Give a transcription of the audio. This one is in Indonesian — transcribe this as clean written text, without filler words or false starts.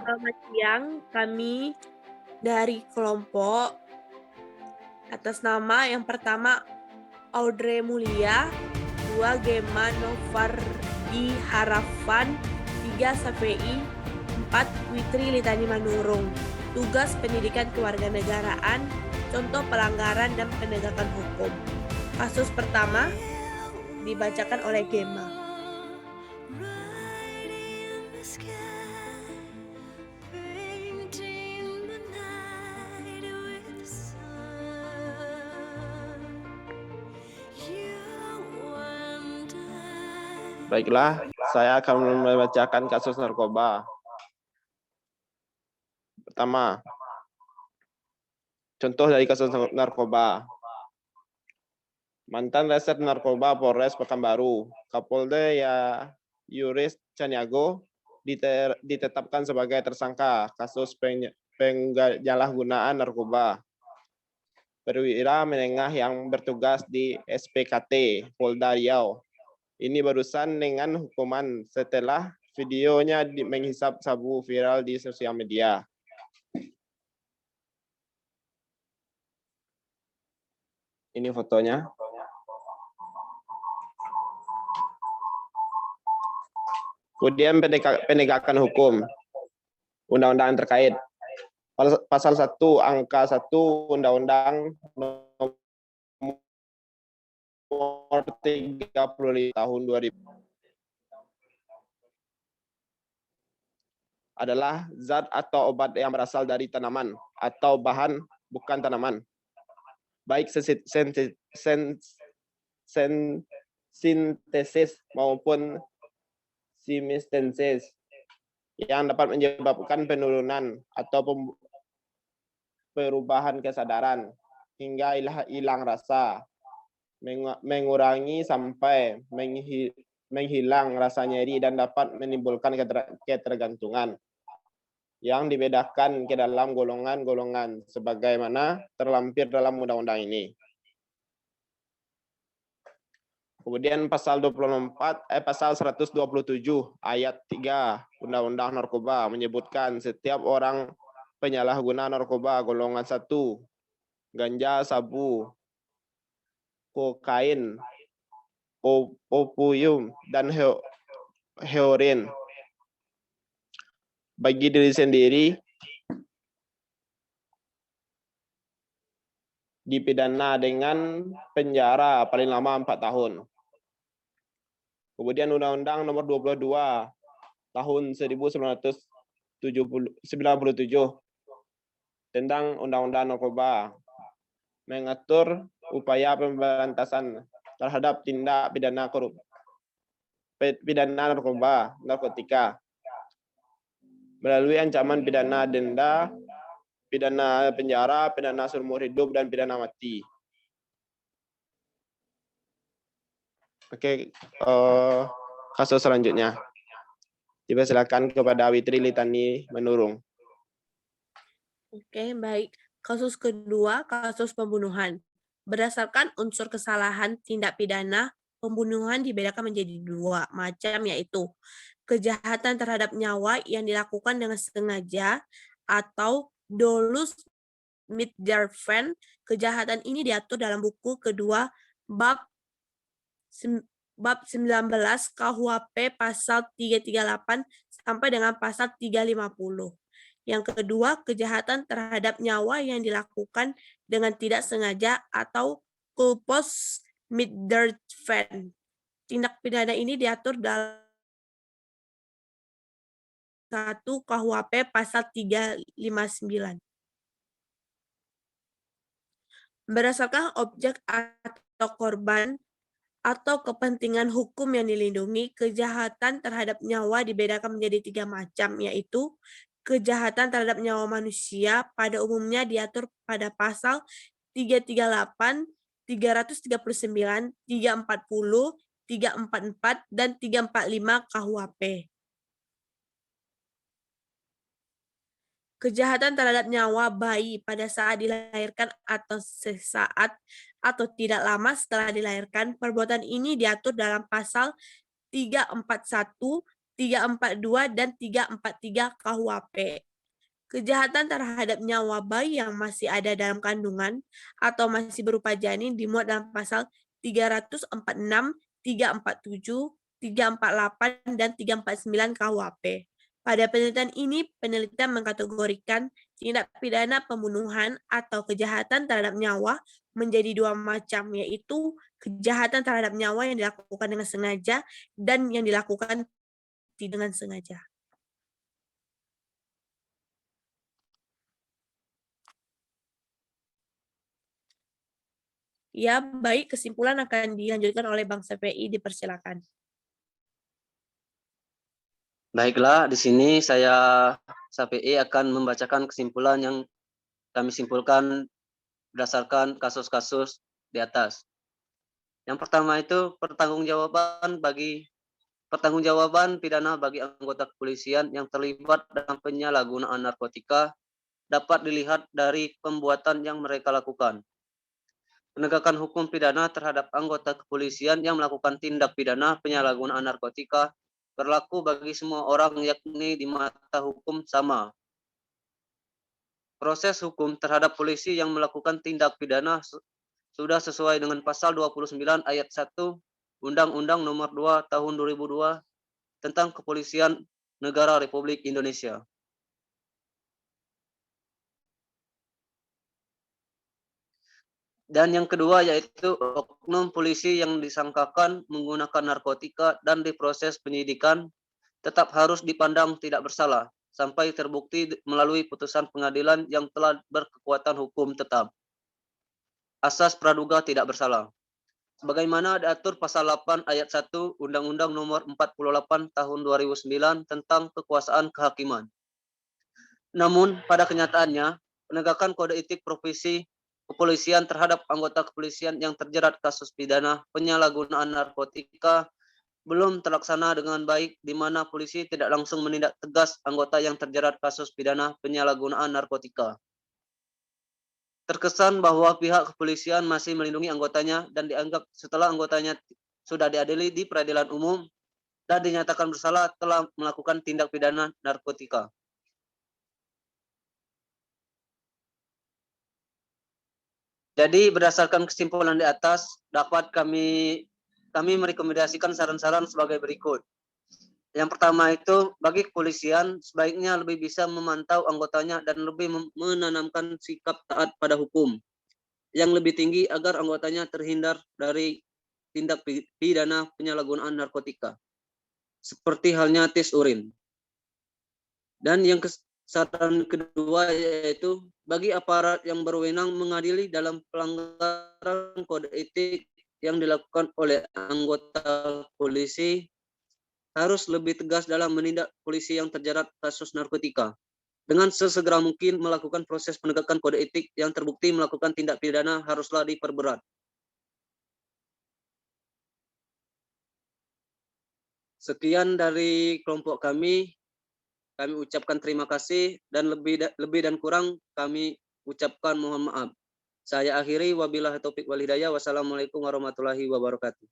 Selamat siang, kami dari kelompok atas nama yang pertama Audrey Mulia, 2 Gema Novardi Harafan, 3 Safei, 4 Witri Litani Manurung. Tugas pendidikan kewarganegaraan, contoh pelanggaran dan penegakan hukum. Kasus pertama dibacakan oleh Gema. Baiklah, saya akan membacakan kasus narkoba. Pertama, contoh dari kasus narkoba. Mantan Resert Narkoba Polres Pekanbaru, Kapolda Yuris Caniago ditetapkan sebagai tersangka kasus penyalahgunaan narkoba. Perwira menengah yang bertugas di SPKT Polda Riau. Ini barusan dengan hukuman setelah videonya menghisap sabu viral di sosial media. Ini fotonya. Kemudian penegakan hukum. Undang-undang terkait. Pasal 1 angka 1 Undang-Undang Nomor 35 Tahun 2000 adalah zat atau obat yang berasal dari tanaman atau bahan bukan tanaman, baik sintesis maupun semisintesis, yang dapat menyebabkan penurunan atau perubahan kesadaran hingga hilang rasa, mengurangi sampai menghilang rasa nyeri dan dapat menimbulkan ketergantungan, yang dibedakan ke dalam golongan-golongan sebagaimana terlampir dalam undang-undang ini. Kemudian pasal 127 ayat 3 Undang-Undang Narkoba menyebutkan setiap orang penyalahguna narkoba golongan 1, ganja, sabu, kokain, opium, dan heroin, bagi diri sendiri dipidana dengan penjara paling lama 4 tahun. Kemudian Undang-Undang Nomor 22 Tahun 1997 tentang Undang-Undang Narkoba mengatur upaya pemberantasan terhadap tindak pidana narkotika melalui ancaman pidana denda, pidana penjara, pidana seumur hidup, dan pidana mati. Oke, kasus selanjutnya. Dipersilakan kepada Witri Litani Manurung. Oke, baik. Kasus kedua, kasus pembunuhan. Berdasarkan unsur kesalahan tindak pidana, pembunuhan dibedakan menjadi 2 macam, yaitu kejahatan terhadap nyawa yang dilakukan dengan sengaja atau dolus mitwerfen. Kejahatan ini diatur dalam buku kedua bab 19 KUHP pasal 338 sampai dengan pasal 350. Yang kedua, kejahatan terhadap nyawa yang dilakukan dengan tidak sengaja atau culpos mitwerfen. Tindak pidana ini diatur dalam 1 KUHP pasal 359. Berdasarkan objek atau korban atau kepentingan hukum yang dilindungi, kejahatan terhadap nyawa dibedakan menjadi 3 macam, yaitu kejahatan terhadap nyawa manusia pada umumnya diatur pada pasal 338, 339, 340, 344, dan 345 KUHP. Kejahatan terhadap nyawa bayi pada saat dilahirkan atau sesaat atau tidak lama setelah dilahirkan. Perbuatan ini diatur dalam pasal 341, 342 dan 343 KUHP. Kejahatan terhadap nyawa bayi yang masih ada dalam kandungan atau masih berupa janin dimuat dalam pasal 346, 347, 348, dan 349 KUHP. Pada penelitian ini, penelitian mengkategorikan tindak pidana pembunuhan atau kejahatan terhadap nyawa menjadi dua macam, yaitu kejahatan terhadap nyawa yang dilakukan dengan sengaja dan yang dilakukan tidak dengan sengaja. Ya, baik, kesimpulan akan dilanjutkan oleh Bang CPI, dipersilakan. Baiklah, di sini saya SAPI akan membacakan kesimpulan yang kami simpulkan berdasarkan kasus-kasus di atas. Yang pertama itu pertanggungjawaban pidana bagi anggota kepolisian yang terlibat dalam penyalahgunaan narkotika dapat dilihat dari pembuatan yang mereka lakukan. Penegakan hukum pidana terhadap anggota kepolisian yang melakukan tindak pidana penyalahgunaan narkotika berlaku bagi semua orang, yakni di mata hukum sama. Proses hukum terhadap polisi yang melakukan tindak pidana sudah sesuai dengan pasal 29 ayat 1 Undang-Undang Nomor 2 Tahun 2002 tentang Kepolisian Negara Republik Indonesia. Dan yang kedua yaitu oknum polisi yang disangkakan menggunakan narkotika dan diproses penyidikan tetap harus dipandang tidak bersalah sampai terbukti melalui putusan pengadilan yang telah berkekuatan hukum tetap. Asas praduga tidak bersalah. Sebagaimana diatur pasal 8 ayat 1 Undang-Undang Nomor 48 Tahun 2009 tentang kekuasaan kehakiman. Namun pada kenyataannya penegakan kode etik profesi kepolisian terhadap anggota kepolisian yang terjerat kasus pidana penyalahgunaan narkotika belum terlaksana dengan baik, di mana polisi tidak langsung menindak tegas anggota yang terjerat kasus pidana penyalahgunaan narkotika. Terkesan bahwa pihak kepolisian masih melindungi anggotanya dan dianggap setelah anggotanya sudah diadili di peradilan umum dan dinyatakan bersalah telah melakukan tindak pidana narkotika. Jadi berdasarkan kesimpulan di atas dapat kami merekomendasikan saran-saran sebagai berikut. Yang pertama itu bagi kepolisian sebaiknya lebih bisa memantau anggotanya dan lebih menanamkan sikap taat pada hukum yang lebih tinggi agar anggotanya terhindar dari tindak pidana penyalahgunaan narkotika. Seperti halnya tes urin. Dan yang saran kedua yaitu bagi aparat yang berwenang mengadili dalam pelanggaran kode etik yang dilakukan oleh anggota polisi harus lebih tegas dalam menindak polisi yang terjerat kasus narkotika. Dengan sesegera mungkin melakukan proses penegakan kode etik yang terbukti melakukan tindak pidana haruslah diperberat. Sekian dari kelompok kami. Kami ucapkan terima kasih dan lebih dan kurang kami ucapkan mohon maaf. Saya akhiri wabillahi taufik wal hidayah. Wassalamualaikum warahmatullahi wabarakatuh.